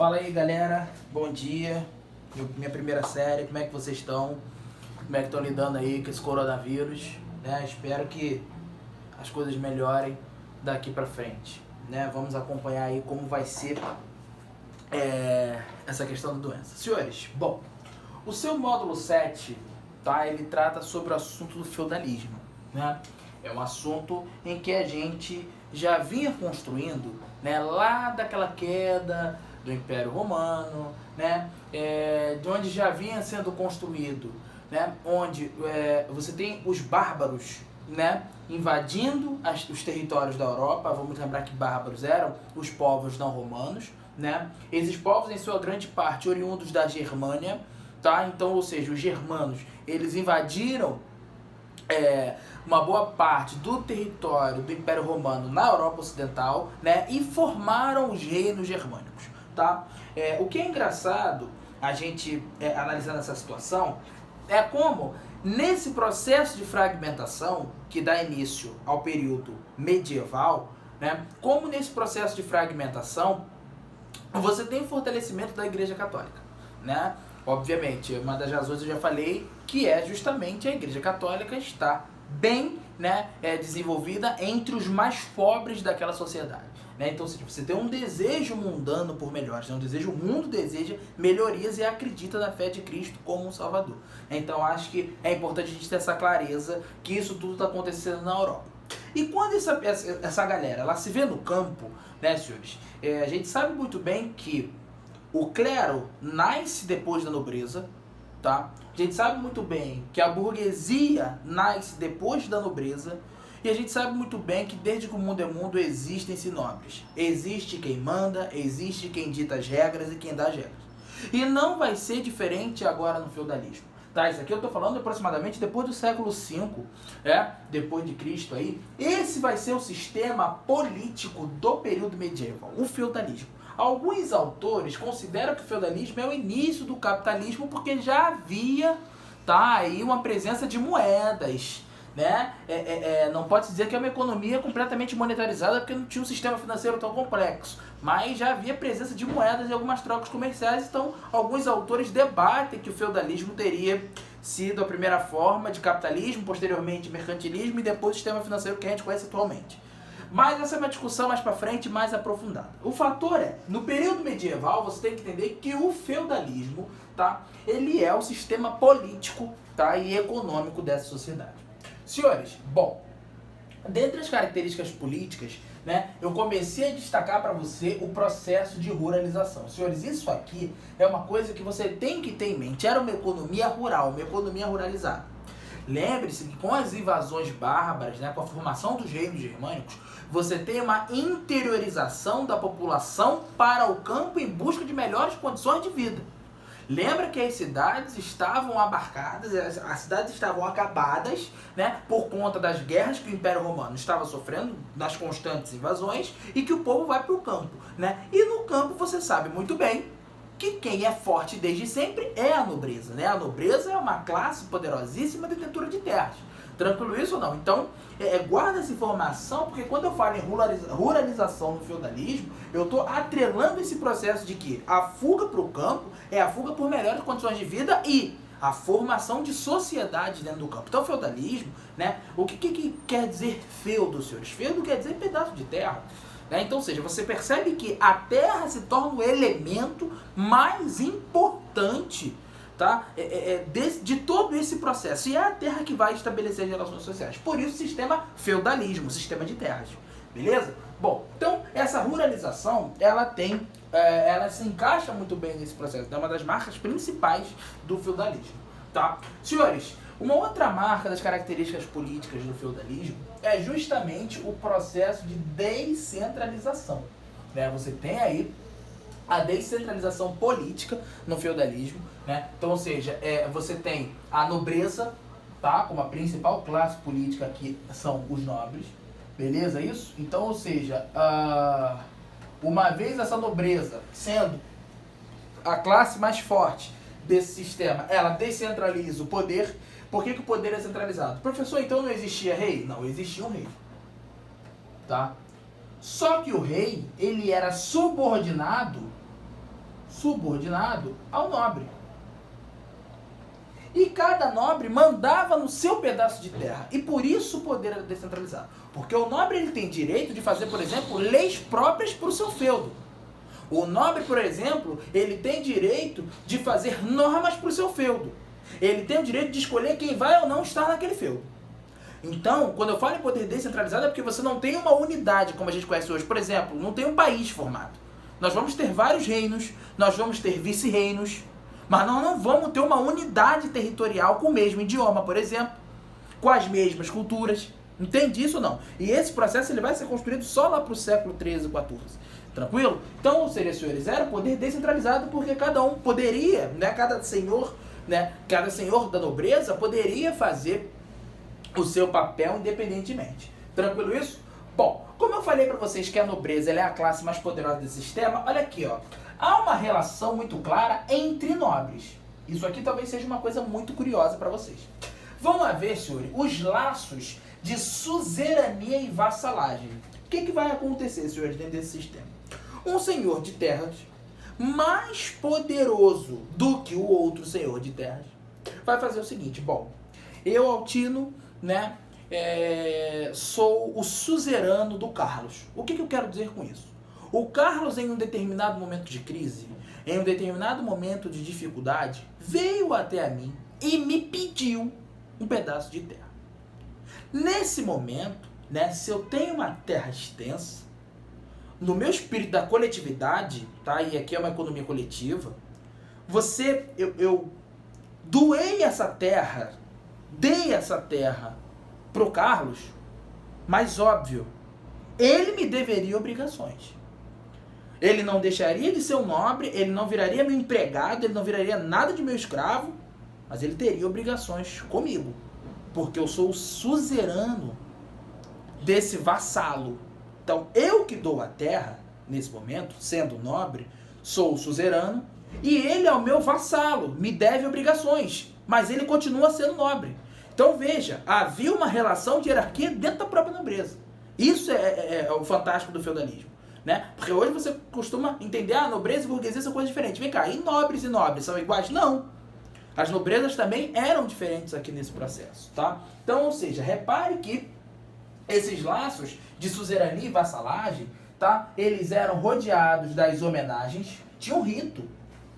Fala aí, galera, bom dia. Minha primeira série, como é que vocês estão? Como é que estão lidando aí com esse coronavírus, né? Espero que as coisas melhorem daqui pra frente, né? Vamos acompanhar aí como vai ser essa questão da doença. Senhores, bom, o seu módulo 7, tá? Ele trata sobre o assunto do feudalismo, né? É um assunto em que a gente já vinha construindo, né? Lá daquela queda do Império Romano, né? De onde já vinha sendo construído, né? Onde você tem os bárbaros, né? Invadindo os territórios da Europa. Vamos lembrar que bárbaros eram os povos não romanos, né? Esses povos, em sua grande parte, oriundos da Germânia, tá? Então, ou seja, os germanos, eles invadiram uma boa parte do território do Império Romano na Europa Ocidental, né? E formaram os reinos germânicos, tá? O que é engraçado a gente analisando essa situação é como nesse processo de fragmentação que dá início ao período medieval, né? Como nesse processo de fragmentação você tem o fortalecimento da Igreja Católica, né? Obviamente, uma das razões eu já falei que é justamente a Igreja Católica estar bem, né, desenvolvida entre os mais pobres daquela sociedade, né? Então, se você tem um desejo mundano por melhores, né? Um desejo, o mundo deseja melhorias e acredita na fé de Cristo como um Salvador. Então, acho que é importante a gente ter essa clareza que isso tudo está acontecendo na Europa. E quando essa galera ela se vê no campo, né, senhores, a gente sabe muito bem que o clero nasce depois da nobreza, tá? A gente sabe muito bem que a burguesia nasce depois da nobreza. E a gente sabe muito bem que desde que o mundo é mundo existem-se nobres. Existe quem manda, existe quem dita as regras e quem dá as regras. E não vai ser diferente agora no feudalismo. Tá, isso aqui eu tô falando aproximadamente depois do século V, depois de Cristo aí. Esse vai ser o sistema político do período medieval, o feudalismo. Alguns autores consideram que o feudalismo é o início do capitalismo porque já havia, tá, aí uma presença de moedas, né? Não pode dizer que é uma economia completamente monetarizada porque não tinha um sistema financeiro tão complexo, mas já havia presença de moedas e algumas trocas comerciais. Então alguns autores debatem que o feudalismo teria sido a primeira forma de capitalismo, posteriormente mercantilismo e depois o sistema financeiro que a gente conhece atualmente. Mas essa é uma discussão mais para frente, mais aprofundada. O fator no período medieval você tem que entender que o feudalismo, tá, ele é o sistema político, tá, e econômico dessa sociedade. Senhores, bom, dentre as características políticas, né, eu comecei a destacar para você o processo de ruralização. Senhores, isso aqui é uma coisa que você tem que ter em mente. Era uma economia rural, uma economia ruralizada. Lembre-se que com as invasões bárbaras, né, com a formação dos reinos germânicos, você tem uma interiorização da população para o campo em busca de melhores condições de vida. Lembra que as cidades estavam abarcadas, as cidades estavam acabadas, né, por conta das guerras que o Império Romano estava sofrendo, das constantes invasões, e que o povo vai para o campo, né? E no campo você sabe muito bem que quem é forte desde sempre é a nobreza, né? A nobreza é uma classe poderosíssima detentora de terras. Tranquilo isso ou não? Então, guarda essa informação, porque quando eu falo em ruralização no feudalismo, eu estou atrelando esse processo de que a fuga para o campo é a fuga por melhores condições de vida e a formação de sociedade dentro do campo. Então, o feudalismo, né? O que quer dizer feudo, senhores? Feudo quer dizer pedaço de terra. Então, ou seja, você percebe que a terra se torna o elemento mais importante, tá, de todo esse processo. E é a terra que vai estabelecer as relações sociais. Por isso, sistema feudalismo, sistema de terras. Beleza? Bom, então, essa ruralização, ela se encaixa muito bem nesse processo. É uma das marcas principais do feudalismo. Tá? Senhores, uma outra marca das características políticas do feudalismo é justamente o processo de descentralização, né? Você tem aí a descentralização política no feudalismo, né? Então, ou seja, você tem a nobreza, tá, como a principal classe política aqui são os nobres, beleza isso? Então, ou seja, uma vez essa nobreza sendo a classe mais forte desse sistema, ela descentraliza o poder. Por que o poder é centralizado? Professor, então não existia rei? Não, existia um rei. Tá? Só que o rei, ele era subordinado subordinado ao nobre. E cada nobre mandava no seu pedaço de terra. E por isso o poder era descentralizado. Porque o nobre ele tem direito de fazer, por exemplo, leis próprias para o seu feudo. O nobre, por exemplo, ele tem direito de fazer normas para o seu feudo. Ele tem o direito de escolher quem vai ou não estar naquele feudo. Então, quando eu falo em poder descentralizado é porque você não tem uma unidade como a gente conhece hoje. Por exemplo, não tem um país formado. Nós vamos ter vários reinos, nós vamos ter vice-reinos, mas nós não vamos ter uma unidade territorial com o mesmo idioma, por exemplo, com as mesmas culturas. Entende isso ou não? E esse processo ele vai ser construído só lá para o século XIII e XIV. Tranquilo? Então, ou seja, senhores, era poder descentralizado porque cada um poderia, cada senhor da nobreza poderia fazer o seu papel independentemente. Tranquilo isso? Bom, como eu falei para vocês que a nobreza ela é a classe mais poderosa desse sistema, olha aqui, ó. Há uma relação muito clara entre nobres. Isso aqui talvez seja uma coisa muito curiosa para vocês. Vamos ver, senhores, os laços de suzerania e vassalagem. O que vai acontecer, senhores, dentro desse sistema? Um senhor de terras mais poderoso do que o outro senhor de terras vai fazer o seguinte: bom, eu, Altino, sou o suzerano do Carlos. O que eu quero dizer com isso? O Carlos, em um determinado momento de crise, em um determinado momento de dificuldade, veio até a mim e me pediu um pedaço de terra. Nesse momento, se eu tenho uma terra extensa, no meu espírito da coletividade, e aqui é uma economia coletiva, eu doei essa terra, dei essa terra pro Carlos, mas óbvio, ele me deveria obrigações. Ele não deixaria de ser um nobre, ele não viraria meu empregado, ele não viraria nada de meu escravo, mas ele teria obrigações comigo, porque eu sou o suzerano desse vassalo. Então, eu que dou a terra, nesse momento, sendo nobre, sou o suzerano, e ele é o meu vassalo, me deve obrigações, mas ele continua sendo nobre. Então, veja, havia uma relação de hierarquia dentro da própria nobreza. Isso é o fantástico do feudalismo. Porque hoje você costuma entender, nobreza e burguesia são coisas diferentes. Vem cá, e nobres são iguais? Não. As nobrezas também eram diferentes aqui nesse processo, tá? Então, ou seja, repare que esses laços de suzerania e vassalagem, eles eram rodeados das homenagens. Tinha um rito.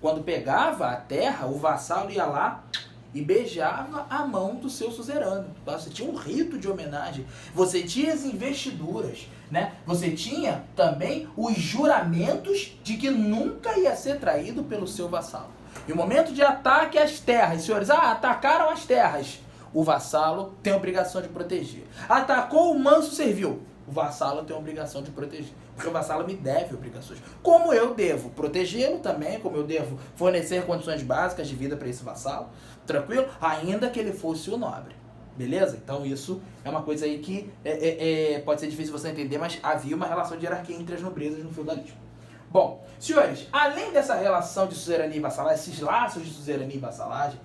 Quando pegava a terra, o vassalo ia lá e beijava a mão do seu suzerano. Você tinha um rito de homenagem. Você tinha as investiduras, Você tinha também os juramentos de que nunca ia ser traído pelo seu vassalo. E o momento de ataque às terras, senhores, atacaram as terras. O vassalo tem a obrigação de proteger. Atacou o manso servil. O vassalo tem a obrigação de proteger. Porque o vassalo me deve obrigações. Como eu devo protegê-lo também, como eu devo fornecer condições básicas de vida para esse vassalo, tranquilo? Ainda que ele fosse o nobre. Beleza? Então isso é uma coisa aí que pode ser difícil você entender, mas havia uma relação de hierarquia entre as nobrezas no feudalismo. Bom, senhores, além dessa relação de suzerania e vassalagem, esses laços de suzerania e vassalagem,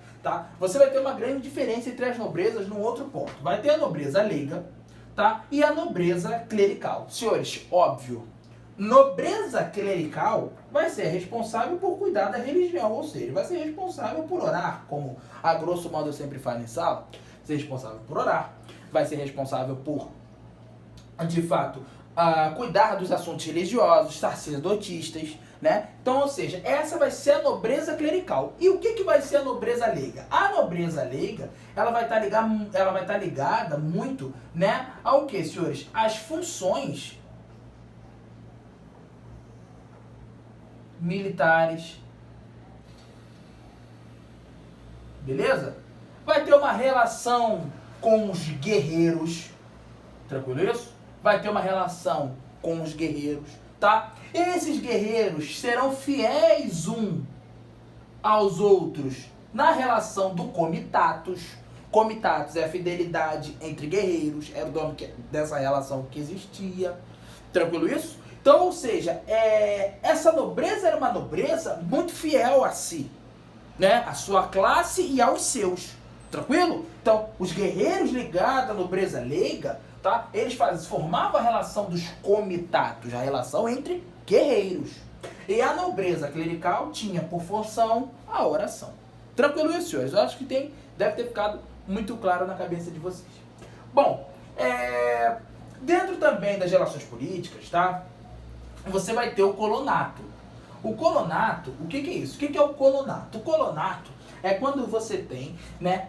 você vai ter uma grande diferença entre as nobrezas num outro ponto. Vai ter a nobreza leiga, e a nobreza clerical. Senhores, óbvio, nobreza clerical vai ser responsável por cuidar da religião, ou seja, vai ser responsável por orar, como a grosso modo eu sempre falo em sala, vai ser responsável por orar, vai ser responsável por, de fato, cuidar dos assuntos religiosos, sacerdotistas, Então, ou seja, essa vai ser a nobreza clerical. E o que vai ser a nobreza leiga? A nobreza leiga, ela vai estar ligada muito, ao que, senhores? As funções militares. Beleza? Vai ter uma relação com os guerreiros. Tranquilo isso? Vai ter uma relação com os guerreiros, Esses guerreiros serão fiéis aos outros na relação do comitatus. Comitatus é a fidelidade entre guerreiros, era o nome dessa relação que existia. Tranquilo isso? Então, ou seja, essa nobreza era uma nobreza muito fiel a si, a sua classe e aos seus. Tranquilo? Então, os guerreiros ligados à nobreza leiga, eles formavam a relação dos comitatus, a relação entre guerreiros. E a nobreza clerical tinha por função a oração. Tranquilo isso, senhores? Eu acho que deve ter ficado muito claro na cabeça de vocês. Bom, dentro também das relações políticas, tá? Você vai ter o colonato. O colonato, o que é isso? O que é o colonato? O colonato é quando você tem, né,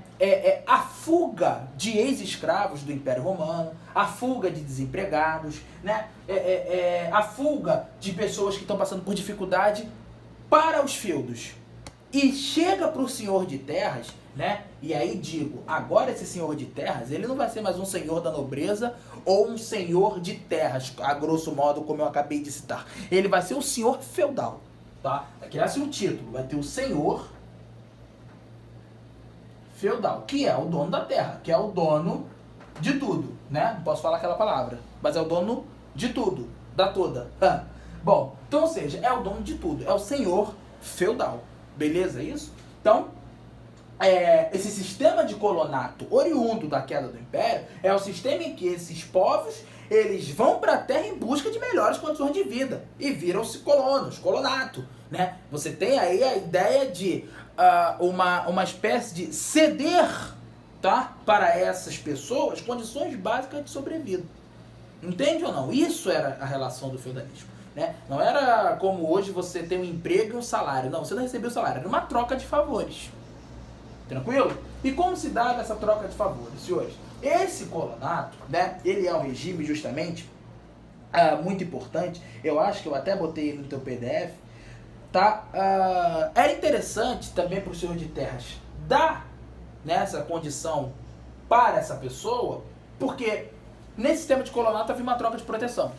a fuga de ex-escravos do Império Romano, a fuga de desempregados, né, a fuga de pessoas que estão passando por dificuldade para os feudos. E chega para o senhor de terras, né, e aí digo, agora esse senhor de terras, ele não vai ser mais um senhor da nobreza ou um senhor de terras, a grosso modo, como eu acabei de citar. Ele vai ser o senhor feudal, tá? Vai criar-se um título, vai ter o senhor feudal, que é o dono da terra, que é o dono de tudo, né? Não posso falar aquela palavra, mas é o dono de tudo, da toda. Bom, então, ou seja, é o dono de tudo, é o senhor feudal, beleza isso? Então, esse sistema de colonato oriundo da queda do Império é o sistema em que esses povos, eles vão para a terra em busca de melhores condições de vida e viram-se colonato, né? Você tem aí a ideia de uma espécie de ceder, tá, para essas pessoas condições básicas de sobrevida. Entende ou não? Isso era a relação do feudalismo, né? Não era como hoje você tem um emprego e um salário. Não, você não recebeu o salário, era uma troca de favores. Tranquilo? E como se dava essa troca de favores, senhores? Esse colonato, né, ele é um regime justamente muito importante. Eu acho que eu até botei ele no teu PDF, tá? Era interessante também para o senhor de terras dar nessa condição para essa pessoa, porque nesse sistema de colonato havia uma troca de proteção.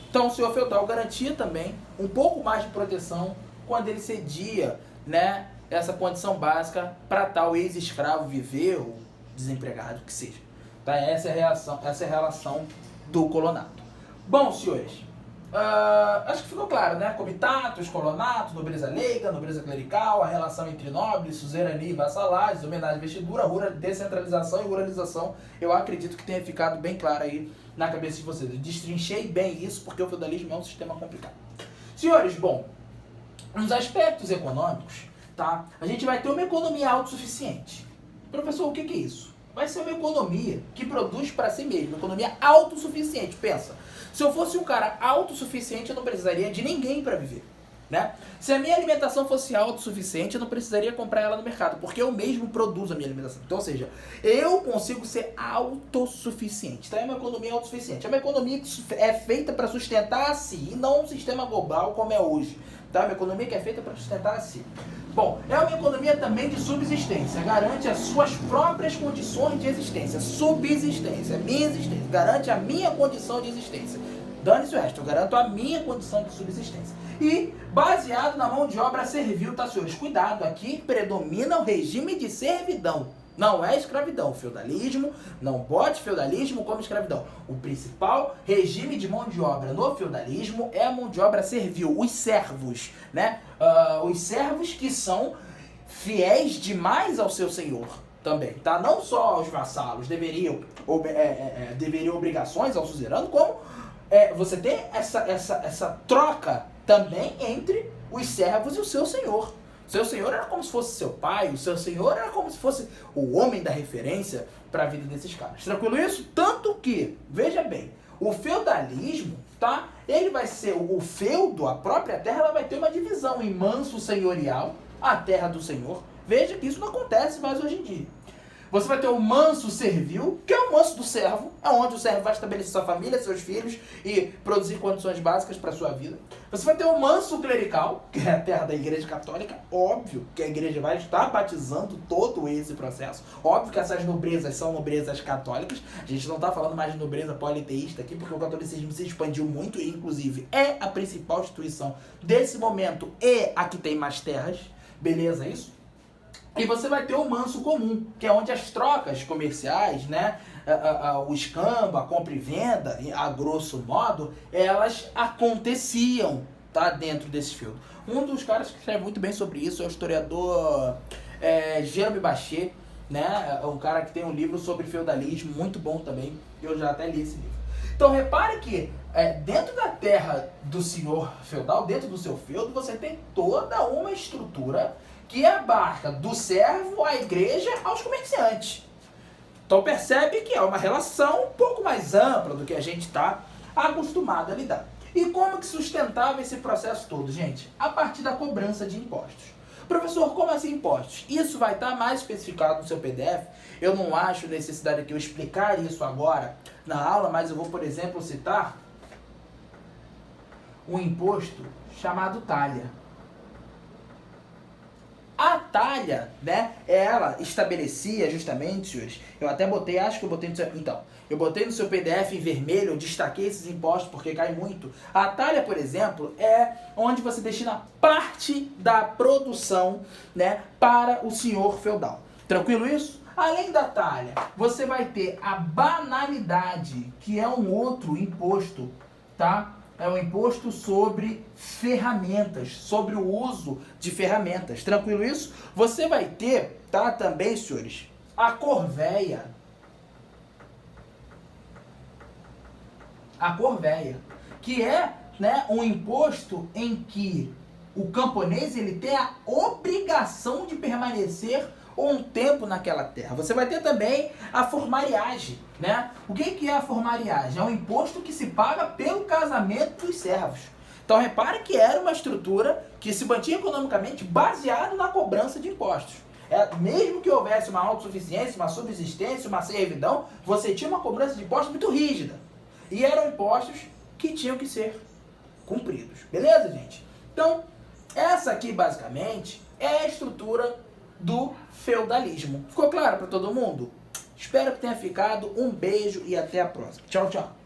Então o senhor feudal garantia também um pouco mais de proteção quando ele cedia, né, essa condição básica para tal ex-escravo viver ou desempregado, que seja. Tá? Essa é a relação do colonato. Bom, senhores, acho que ficou claro, né? Comitatos, colonato, nobreza leiga, nobreza clerical, a relação entre nobres, suzerania e vassalagem, homenagem e vestidura, descentralização e ruralização. Eu acredito que tenha ficado bem claro aí na cabeça de vocês. Eu destrinchei bem isso porque o feudalismo é um sistema complicado. Senhores, bom, nos aspectos econômicos, tá? A gente vai ter uma economia autossuficiente. Professor, o que é isso? Vai ser uma economia que produz para si mesma, uma economia autossuficiente. Pensa, se eu fosse um cara autossuficiente, eu não precisaria de ninguém para viver, né? Se a minha alimentação fosse autossuficiente, eu não precisaria comprar ela no mercado, porque eu mesmo produzo a minha alimentação. Então, ou seja, eu consigo ser autossuficiente. Então, é uma economia autossuficiente. É uma economia que é feita para sustentar a si, e não um sistema global como é hoje. Tá? É uma economia que é feita para sustentar a si. Bom, é uma economia também de subsistência. Garante as suas próprias condições de existência. Subsistência, minha existência. Garante a minha condição de existência. Dane-se o resto, eu garanto a minha condição de subsistência. E baseado na mão de obra servil, tá, senhores? Cuidado, aqui predomina o regime de servidão. Não é escravidão. Feudalismo, não bote feudalismo como escravidão. O principal regime de mão de obra no feudalismo é a mão de obra servil, os servos, né? Os servos que são fiéis demais ao seu senhor também, tá? Não só aos vassalos deveriam obrigações ao suzerano, como você tem essa troca também entre os servos e o seu senhor. Seu senhor era como se fosse seu pai, o seu senhor era como se fosse o homem da referência para a vida desses caras. Tranquilo isso? Tanto que, veja bem, o feudalismo, tá? Ele vai ser, o feudo, a própria terra, ela vai ter uma divisão em manso senhorial, a terra do senhor. Veja que isso não acontece mais hoje em dia. Você vai ter o manso servil, que é o manso do servo, onde o servo vai estabelecer sua família, seus filhos e produzir condições básicas para a sua vida. Você vai ter o manso clerical, que é a terra da Igreja Católica. Óbvio que a igreja vai estar batizando todo esse processo. Óbvio que essas nobrezas são nobrezas católicas. A gente não está falando mais de nobreza politeísta aqui, porque o catolicismo se expandiu muito e, inclusive, é a principal instituição desse momento e a que tem mais terras. Beleza, isso? E você vai ter o manso comum, que é onde as trocas comerciais, né, o escambo, a compra e venda, a grosso modo, elas aconteciam, tá, dentro desse feudo. Um dos caras que escreve muito bem sobre isso é o historiador Jerome Bachet, né, um cara que tem um livro sobre feudalismo muito bom também, eu já até li esse livro. Então repare que dentro da terra do senhor feudal, dentro do seu feudo, você tem toda uma estrutura que abarca do servo à igreja aos comerciantes. Então percebe que é uma relação um pouco mais ampla do que a gente está acostumado a lidar. E como que sustentava esse processo todo, gente? A partir da cobrança de impostos. Professor, como assim impostos? Isso vai estar mais especificado no seu PDF. Eu não acho necessidade de eu explicar isso agora na aula, mas eu vou, por exemplo, citar um imposto chamado talha. A talha, né, ela estabelecia justamente, senhores, eu até botei, acho que eu botei no seu, então, eu botei no seu PDF em vermelho, eu destaquei esses impostos porque cai muito. A talha, por exemplo, é onde você destina parte da produção, né, para o senhor feudal. Tranquilo isso? Além da talha, você vai ter a banalidade, que é um outro imposto, tá? É um imposto sobre ferramentas, sobre o uso de ferramentas. Tranquilo isso? Você vai ter, tá, também, senhores, a corvéia. A corvéia, que é, né, um imposto em que o camponês ele tem a obrigação de permanecer um tempo naquela terra. Você vai ter também a formariagem, né? O que é a formariagem? É um imposto que se paga pelo casamento dos servos. Então repare que era uma estrutura que se mantinha economicamente baseado na cobrança de impostos. Mesmo que houvesse uma autossuficiência, uma subsistência, uma servidão, você tinha uma cobrança de impostos muito rígida. E eram impostos que tinham que ser cumpridos. Beleza, gente? Então, essa aqui basicamente é a estrutura do feudalismo. Ficou claro para todo mundo? Espero que tenha ficado. Um beijo e até a próxima. Tchau, tchau.